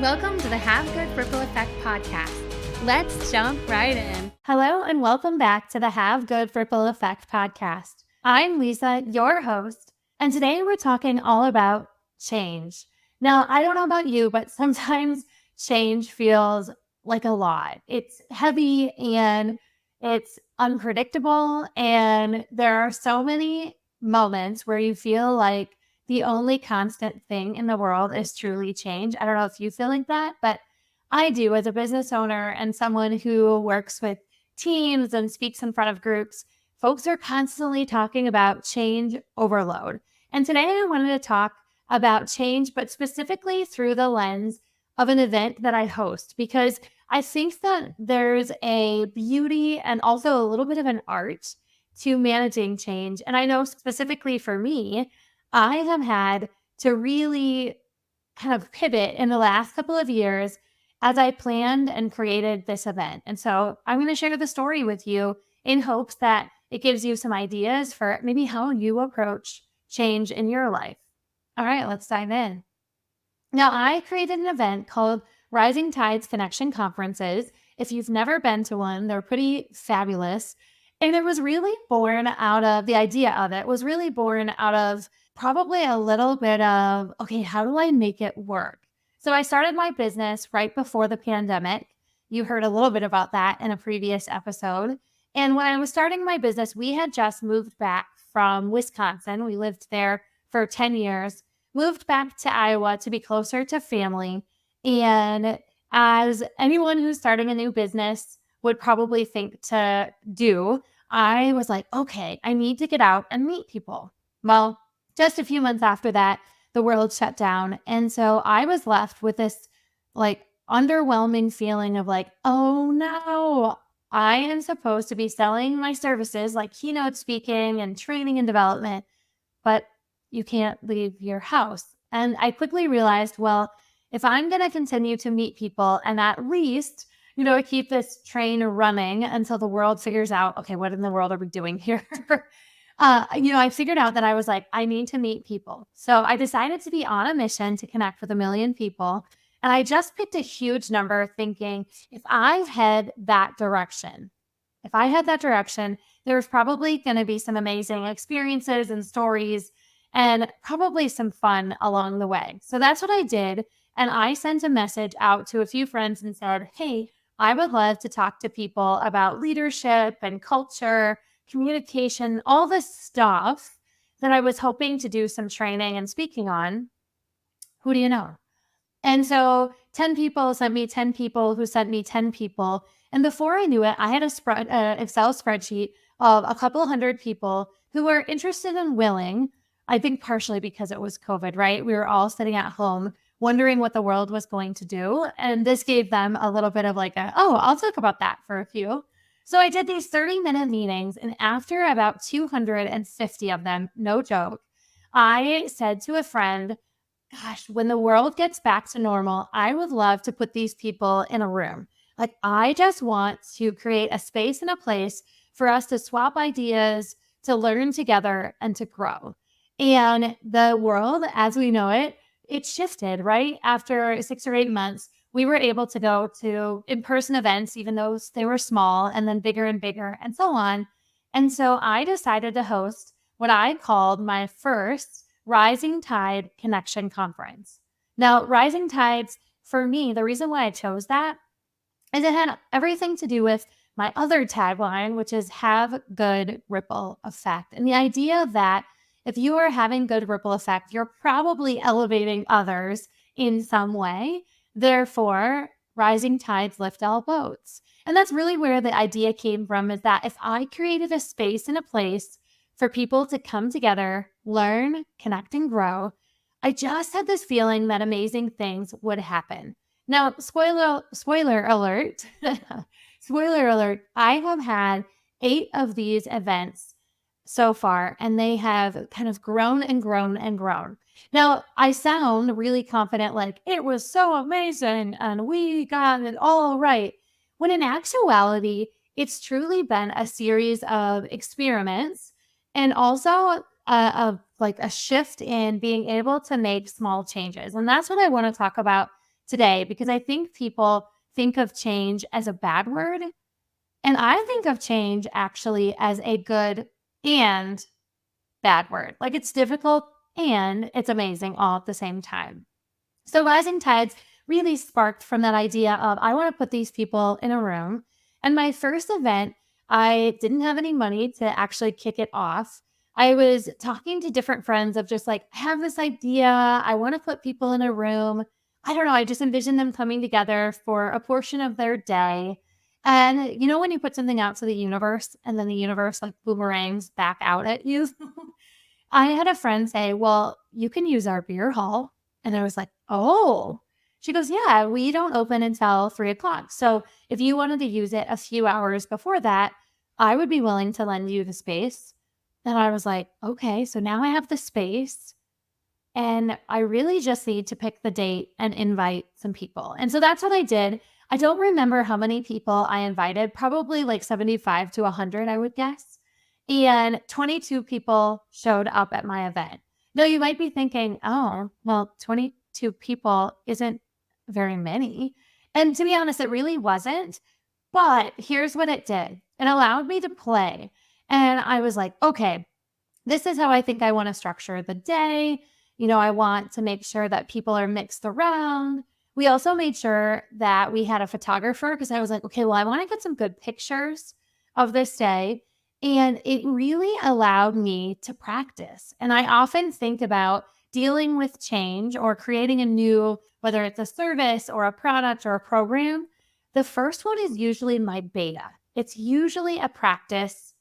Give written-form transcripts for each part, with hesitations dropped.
Welcome to the Have Good Ripple Effect podcast. Let's jump right in. Hello, and welcome back to the Have Good Ripple Effect podcast. I'm Lisa, your host, and today we're talking all about change. Now, I don't know about you, but sometimes change feels like a lot. It's heavy and it's unpredictable, and there are so many moments where you feel like the only constant thing in the world is truly change. I don't know if you feel like that, but I do as a business owner and someone who works with teams and speaks in front of groups. Folks are constantly talking about change overload. And today I wanted to talk about change, but specifically through the lens of an event that I host, because I think that there's a beauty and also a little bit of an art to managing change. And I know specifically for me, I have had to really kind of pivot in the last couple of years as I planned and created this event. And so I'm going to share the story with you in hopes that it gives you some ideas for maybe how you approach change in your life. All right, let's dive in. Now, I created an event called Rising Tides Connection Conferences. If you've never been to one, they're pretty fabulous. And it was really born out of the idea of it was really born out of probably a little bit of, okay, how do I make it work? So I started my business right before the pandemic. You heard a little bit about that in a previous episode. And when I was starting my business, we had just moved back from Wisconsin. We lived there for 10 years, moved back to Iowa to be closer to family. And as anyone who's starting a new business would probably think to do, I was like, okay, I need to get out and meet people. Well, just a few months after that, the world shut down. And so I was left with this like underwhelming feeling of like, oh no, I am supposed to be selling my services like keynote speaking and training and development, but you can't leave your house. And I quickly realized, well, if I'm going to continue to meet people and at least, keep this train running until the world figures out, okay, what in the world are we doing here? I figured out that I was like, I need to meet people. So I decided to be on a mission to connect with 1 million people. And I just picked a huge number thinking if I head that direction, there's probably going to be some amazing experiences and stories and probably some fun along the way. So that's what I did. And I sent a message out to a few friends and said, hey, I would love to talk to people about leadership and culture, communication, all this stuff that I was hoping to do some training and speaking on. Who do you know? And so 10 people sent me 10 people who sent me 10 people. And before I knew it, I had a Excel spreadsheet of a couple hundred people who were interested and willing. I think partially because it was COVID, right? We were all sitting at home wondering what the world was going to do. And this gave them a little bit of like I'll talk about that for a few. So I did these 30-minute meetings. And after about 250 of them, no joke, I said to a friend, gosh, when the world gets back to normal, I would love to put these people in a room. Like, I just want to create a space and a place for us to swap ideas, to learn together, and to grow. And the world, as we know it, it shifted, right? After 6 or 8 months, we were able to go to in-person events, even though they were small, and then bigger and bigger, and so on. And so I decided to host what I called my first Rising Tide Connection Conference. Now, Rising Tides, for me, the reason why I chose that is it had everything to do with my other tagline, which is have good ripple effect. And the idea that if you are having good ripple effect, you're probably elevating others in some way. Therefore, rising tides lift all boats. And that's really where the idea came from, is that if I created a space and a place for people to come together, learn, connect, and grow, I just had this feeling that amazing things would happen. Now, spoiler alert, spoiler alert, I have had 8 of these events so far, and they have kind of grown and grown and grown. Now, I sound really confident, like it was so amazing and we got it all right. When in actuality, it's truly been a series of experiments and also like a shift in being able to make small changes. And that's what I want to talk about today, because I think people think of change as a bad word. And I think of change actually as a good and bad word. Like it's difficult and it's amazing all at the same time. So Rising Tides really sparked from that idea of I want to put these people in a room. And my first event, I didn't have any money to actually kick it off. I was talking to different friends of just like, I have this idea. I want to put people in a room. I don't know. I just envisioned them coming together for a portion of their day. And you know, when you put something out to the universe and then the universe like boomerangs back out at you, I had a friend say, well, you can use our beer hall. And I was like, oh, she goes, yeah, we don't open until 3 o'clock. So if you wanted to use it a few hours before that, I would be willing to lend you the space. And I was like, okay, so now I have the space and I really just need to pick the date and invite some people. And so that's what I did. I don't remember how many people I invited, probably like 75 to 100, I would guess. And 22 people showed up at my event. Now, you might be thinking, oh, well, 22 people isn't very many. And to be honest, it really wasn't. But here's what it did it allowed me to play. And I was like, okay, this is how I think I want to structure the day. You know, I want to make sure that people are mixed around. We also made sure that we had a photographer because I was like, okay, well, I want to get some good pictures of this day. And it really allowed me to practice. And I often think about dealing with change or creating a new, whether it's a service or a product or a program. The first one is usually my beta. It's usually a practice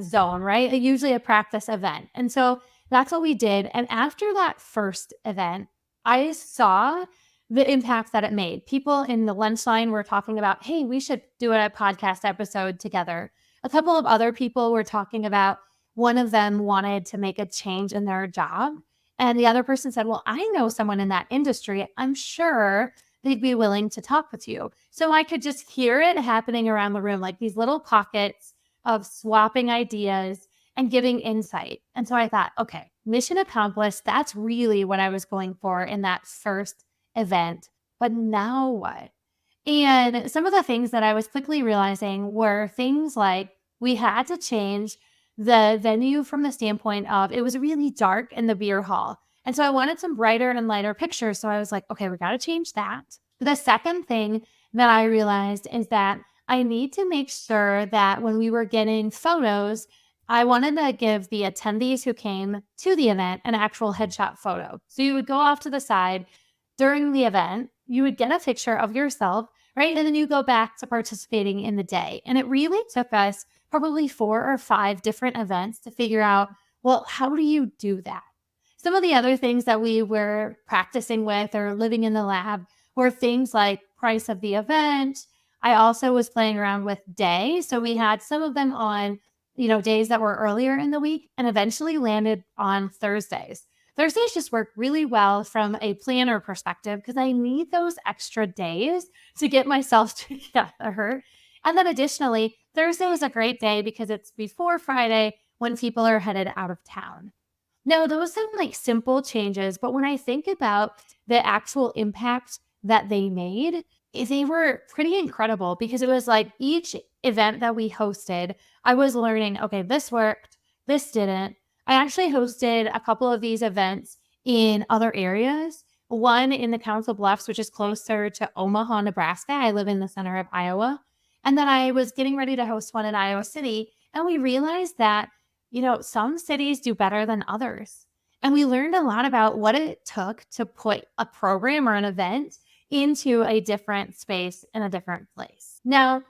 zone, right? Usually a practice event. And so that's what we did. And after that first event, I saw the impact that it made. People in the lunch line were talking about, hey, we should do a podcast episode together. A couple of other people were talking about one of them wanted to make a change in their job. And the other person said, well, I know someone in that industry. I'm sure they'd be willing to talk with you. So I could just hear it happening around the room, like these little pockets of swapping ideas and giving insight. And so I thought, okay, mission accomplished. That's really what I was going for in that first event. But now what? And some of the things that I was quickly realizing were things like we had to change the venue from the standpoint of it was really dark in the beer hall. And so I wanted some brighter and lighter pictures. So I was like, okay, we got to change that. The second thing that I realized is that I need to make sure that when we were getting photos, I wanted to give the attendees who came to the event an actual headshot photo. So you would go off to the side during the event, you would get a picture of yourself, right? And then you go back to participating in the day. And it really took us probably 4 or 5 different events to figure out, well, how do you do that? Some of the other things that we were practicing with or living in the lab were things like price of the event. I also was playing around with day. So we had some of them on, days that were earlier in the week and eventually landed on Thursdays. Thursdays just work really well from a planner perspective because I need those extra days to get myself together. And then additionally, Thursday was a great day because it's before Friday when people are headed out of town. Now, those sound like simple changes, but when I think about the actual impact that they made, they were pretty incredible because it was like each event that we hosted, I was learning, okay, this worked, this didn't. I actually hosted a couple of these events in other areas. One in the Council Bluffs, which is closer to Omaha, Nebraska. I live in the center of Iowa. And then I was getting ready to host one in Iowa City. And we realized that, some cities do better than others. And we learned a lot about what it took to put a program or an event into a different space in a different place. Now,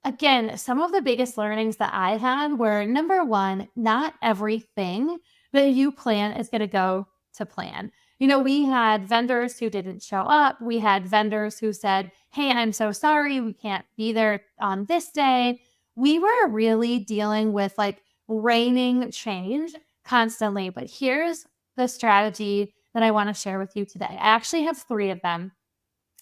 again, some of the biggest learnings that I had were number one, not everything that you plan is going to go to plan. We had vendors who didn't show up. We had vendors who said, hey, I'm so sorry, we can't be there on this day. We were really dealing with like raining change constantly. But here's the strategy that I want to share with you today. I actually have 3 of them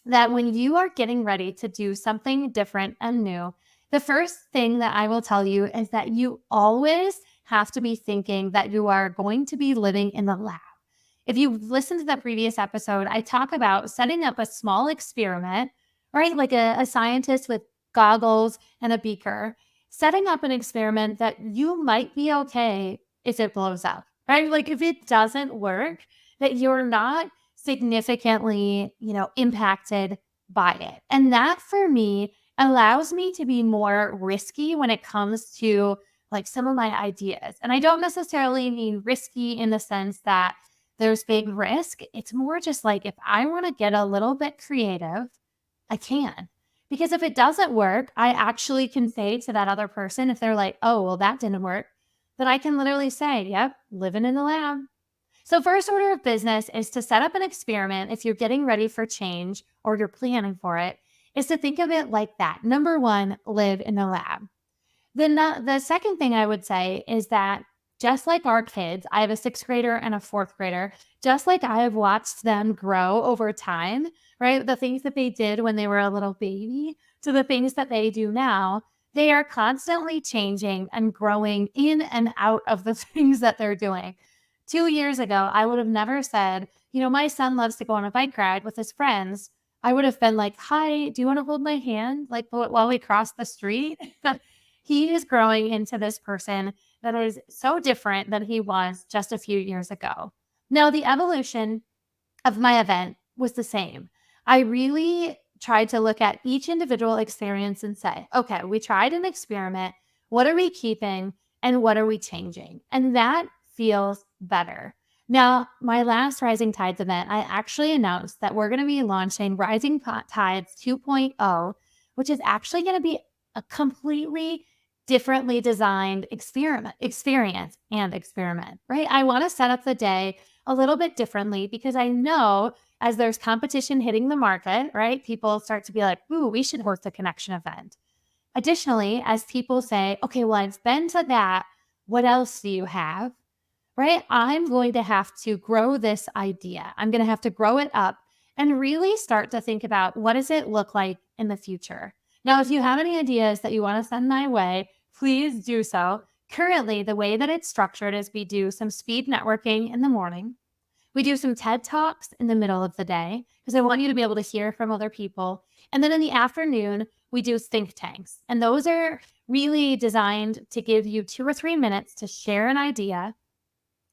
that when you are getting ready to do something different and new, the first thing that I will tell you is that you always have to be thinking that you are going to be living in the lab. If you listen to the previous episode, I talk about setting up a small experiment, right? Like a scientist with goggles and a beaker, setting up an experiment that you might be okay if it blows up, right? Like if it doesn't work, that you're not significantly, impacted by it. And that for me allows me to be more risky when it comes to like some of my ideas. And I don't necessarily mean risky in the sense that there's big risk. It's more just like if I want to get a little bit creative, I can. Because if it doesn't work, I actually can say to that other person, if they're like, oh, well, that didn't work, then I can literally say, yep, living in the lab. So, first order of business is to set up an experiment if you're getting ready for change or you're planning for it, is to think of it like that. Number one, live in the lab. Then the second thing I would say is that just like our kids, I have a sixth grader and a fourth grader, just like I have watched them grow over time, right? The things that they did when they were a little baby to the things that they do now, they are constantly changing and growing in and out of the things that they're doing. 2 years ago, I would have never said, my son loves to go on a bike ride with his friends. I would have been like, hi, do you want to hold my hand? Like while we cross the street? He is growing into this person that is so different than he was just a few years ago. Now, the evolution of my event was the same. I really tried to look at each individual experience and say, okay, we tried an experiment. What are we keeping and what are we changing? And that feels better. Now, my last Rising Tides event, I actually announced that we're going to be launching Rising Tides 2.0, which is actually going to be a completely differently designed experience, right? I want to set up the day a little bit differently because I know as there's competition hitting the market, right? People start to be like, ooh, we should host a connection event. Additionally, as people say, okay, well, I've been to that. What else do you have? Right? I'm going to have to grow this idea. I'm going to have to grow it up and really start to think about what does it look like in the future. Now, if you have any ideas that you want to send my way, please do so. Currently, the way that it's structured is we do some speed networking in the morning. We do some TED Talks in the middle of the day because I want you to be able to hear from other people. And then in the afternoon, we do think tanks. And those are really designed to give you 2 or 3 minutes to share an idea.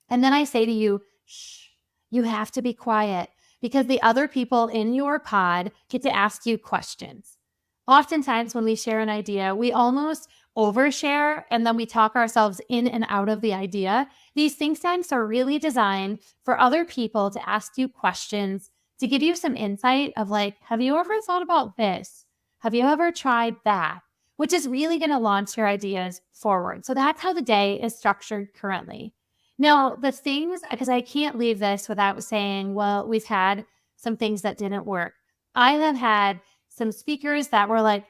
And then I say to you, shh, you have to be quiet because the other people in your pod get to ask you questions. Oftentimes when we share an idea, we almost overshare and then we talk ourselves in and out of the idea. These think tanks are really designed for other people to ask you questions, to give you some insight of like, have you ever thought about this? Have you ever tried that? Which is really going to launch your ideas forward. So that's how the day is structured currently. Now, the things, because I can't leave this without saying, well, we've had some things that didn't work. I have had some speakers that were like,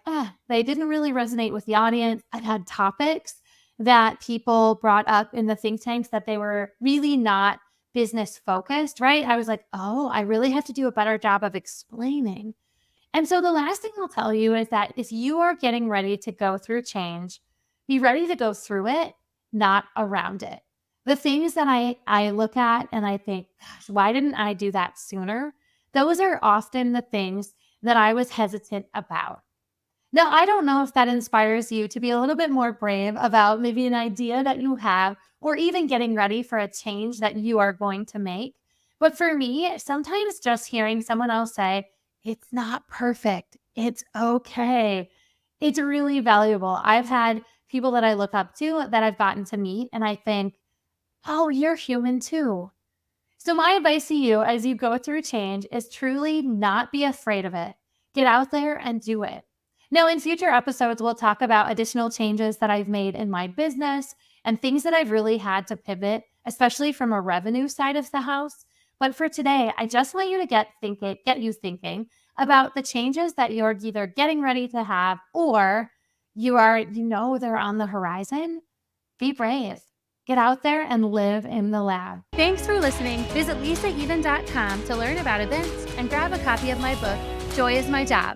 they didn't really resonate with the audience. I've had topics that people brought up in the think tanks that they were really not business focused, right? I was like, oh, I really have to do a better job of explaining. And so the last thing I'll tell you is that if you are getting ready to go through change, be ready to go through it, not around it. The things that I look at and I think, gosh, why didn't I do that sooner? Those are often the things that I was hesitant about. Now, I don't know if that inspires you to be a little bit more brave about maybe an idea that you have or even getting ready for a change that you are going to make. But for me, sometimes just hearing someone else say, it's not perfect, it's okay, it's really valuable. I've had people that I look up to that I've gotten to meet and I think, oh, you're human too. So my advice to you as you go through change is truly not be afraid of it. Get out there and do it. Now, in future episodes, we'll talk about additional changes that I've made in my business and things that I've really had to pivot, especially from a revenue side of the house. But for today, I just want you to get you thinking about the changes that you're either getting ready to have or they're on the horizon. Be brave. Get out there and live in the lab. Thanks for listening. Visit lisaeden.com to learn about events and grab a copy of my book, Joy is My Job.